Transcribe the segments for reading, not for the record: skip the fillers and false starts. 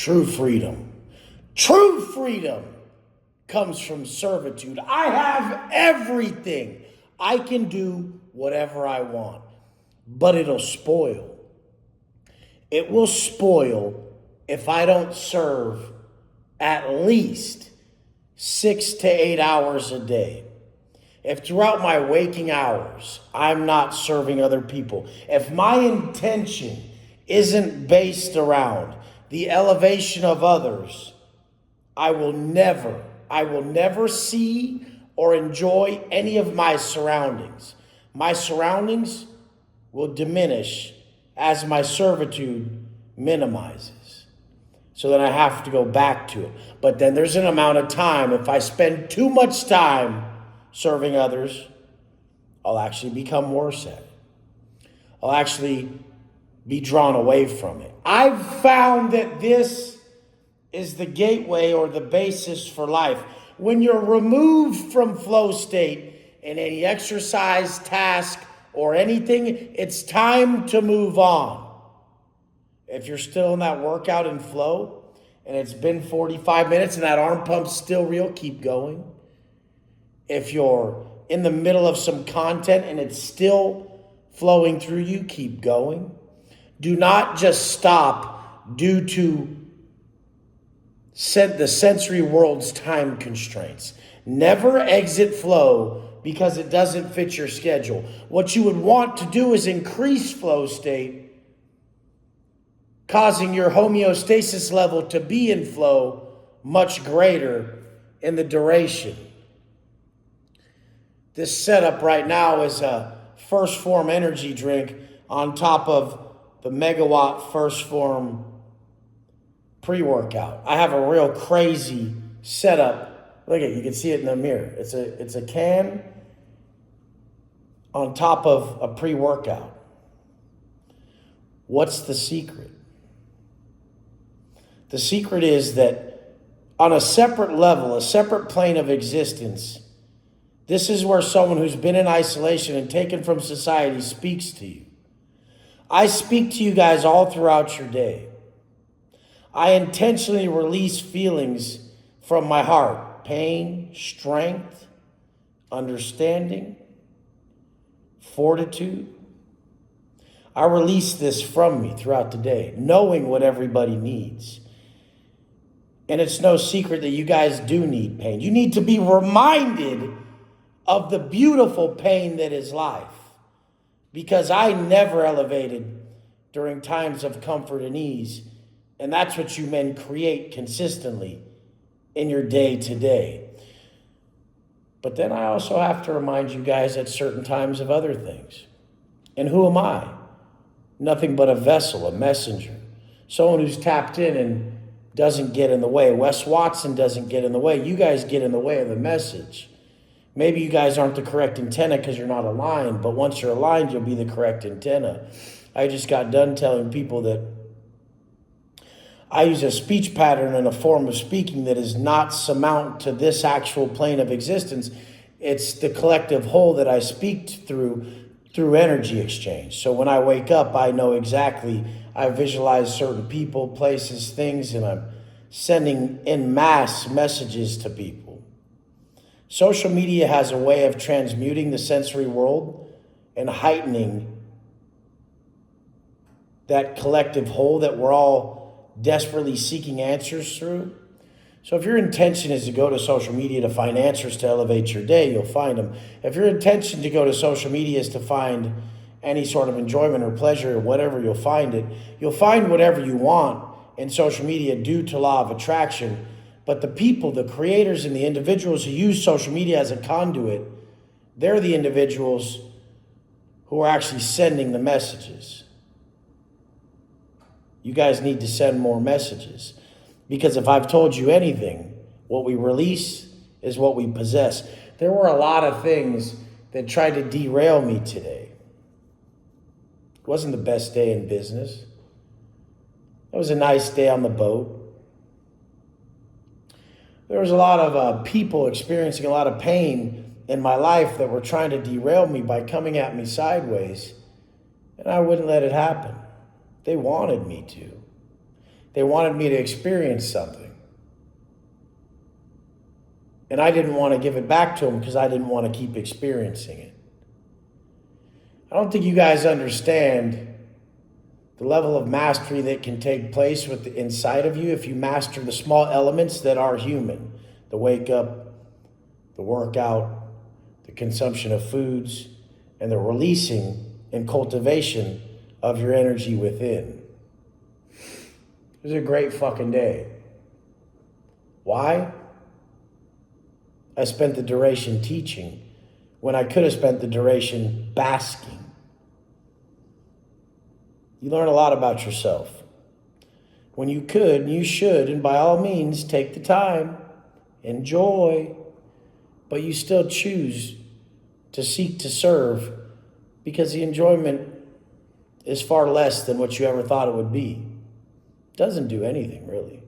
True freedom. True freedom comes from servitude. I have everything. I can do whatever I want, but it'll spoil. It will spoil if I don't serve at least 6 to 8 hours a day. If throughout my waking hours, I'm not serving other people, if my intention isn't based around the elevation of others, I will never see or enjoy any of my surroundings. My surroundings will diminish as my servitude minimizes. So then I have to go back to it. But then there's an amount of time. If I spend too much time serving others, I'll actually become worse at it. I'll actually be drawn away from it. I've found that this is the gateway or the basis for life. When you're removed from flow state in any exercise, task, or anything, it's time to move on. If you're still in that workout in flow and it's been 45 minutes and that arm pump's still real, keep going. If you're in the middle of some content and it's still flowing through you, keep going. Do not just stop due to the sensory world's time constraints. Never exit flow because it doesn't fit your schedule. What you would want to do is increase flow state, causing your homeostasis level to be in flow much greater in the duration. This setup right now is a First Form energy drink on top of the Megawatt First Form pre-workout. I have a real crazy setup. Look at it, you can see it in the mirror. It's a can on top of a pre-workout. What's the secret? The secret is that on a separate level, a separate plane of existence, this is where someone who's been in isolation and taken from society speaks to you. I speak to you guys all throughout your day. I intentionally release feelings from my heart: pain, strength, understanding, fortitude. I release this from me throughout the day, knowing what everybody needs. And it's no secret that you guys do need pain. You need to be reminded of the beautiful pain that is life. Because I never elevated during times of comfort and ease. And that's what you men create consistently in your day to day. But then I also have to remind you guys at certain times of other things. And who am I? Nothing but a vessel, a messenger. Someone who's tapped in and doesn't get in the way. Wes Watson doesn't get in the way. You guys get in the way of the message. Maybe you guys aren't the correct antenna because you're not aligned, but once you're aligned, you'll be the correct antenna. I just got done telling people that I use a speech pattern and a form of speaking that is not surmount to this actual plane of existence. It's the collective whole that I speak through energy exchange. So when I wake up, I know exactly, I visualize certain people, places, things, and I'm sending en masse messages to people. Social media has a way of transmuting the sensory world and heightening that collective whole that we're all desperately seeking answers through. So if your intention is to go to social media to find answers to elevate your day, you'll find them. If your intention to go to social media is to find any sort of enjoyment or pleasure or whatever, you'll find it. You'll find whatever you want in social media due to law of attraction. But the people, the creators and the individuals who use social media as a conduit, they're the individuals who are actually sending the messages. You guys need to send more messages. Because if I've told you anything, what we release is what we possess. There were a lot of things that tried to derail me today. It wasn't the best day in business. It was a nice day on the boat. There was a lot of people experiencing a lot of pain in my life that were trying to derail me by coming at me sideways, and I wouldn't let it happen. They wanted me to. They wanted me to experience something. And I didn't want to give it back to them because I didn't want to keep experiencing it. I don't think you guys understand the level of mastery that can take place with the inside of you if you master the small elements that are human. The wake up, the workout, the consumption of foods, and the releasing and cultivation of your energy within. It was a great fucking day. Why? I spent the duration teaching when I could have spent the duration basking. You learn a lot about yourself. When you could, you should, and by all means, take the time, enjoy, but you still choose to seek to serve because the enjoyment is far less than what you ever thought it would be. It doesn't do anything, really.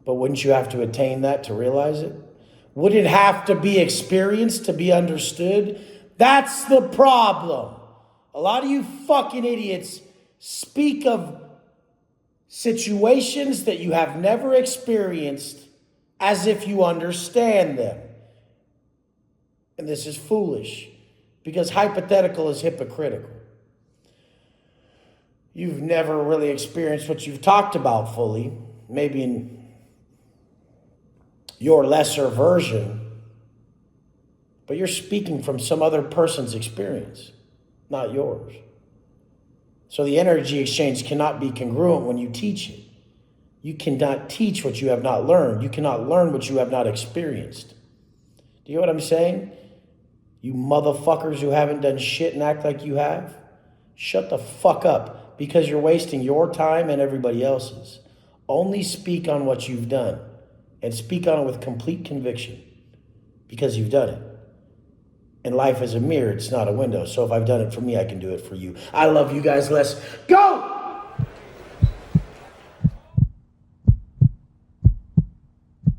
But wouldn't you have to attain that to realize it? Would it have to be experienced to be understood? That's the problem. A lot of you fucking idiots speak of situations that you have never experienced as if you understand them. And this is foolish because hypothetical is hypocritical. You've never really experienced what you've talked about fully, maybe in your lesser version, but you're speaking from some other person's experience, not yours. So the energy exchange cannot be congruent when you teach it. You cannot teach what you have not learned. You cannot learn what you have not experienced. Do you know what I'm saying? You motherfuckers who haven't done shit and act like you have, shut the fuck up because you're wasting your time and everybody else's. Only speak on what you've done and speak on it with complete conviction because you've done it. And life is a mirror, it's not a window. So if I've done it for me, I can do it for you. I love you guys. Let's go!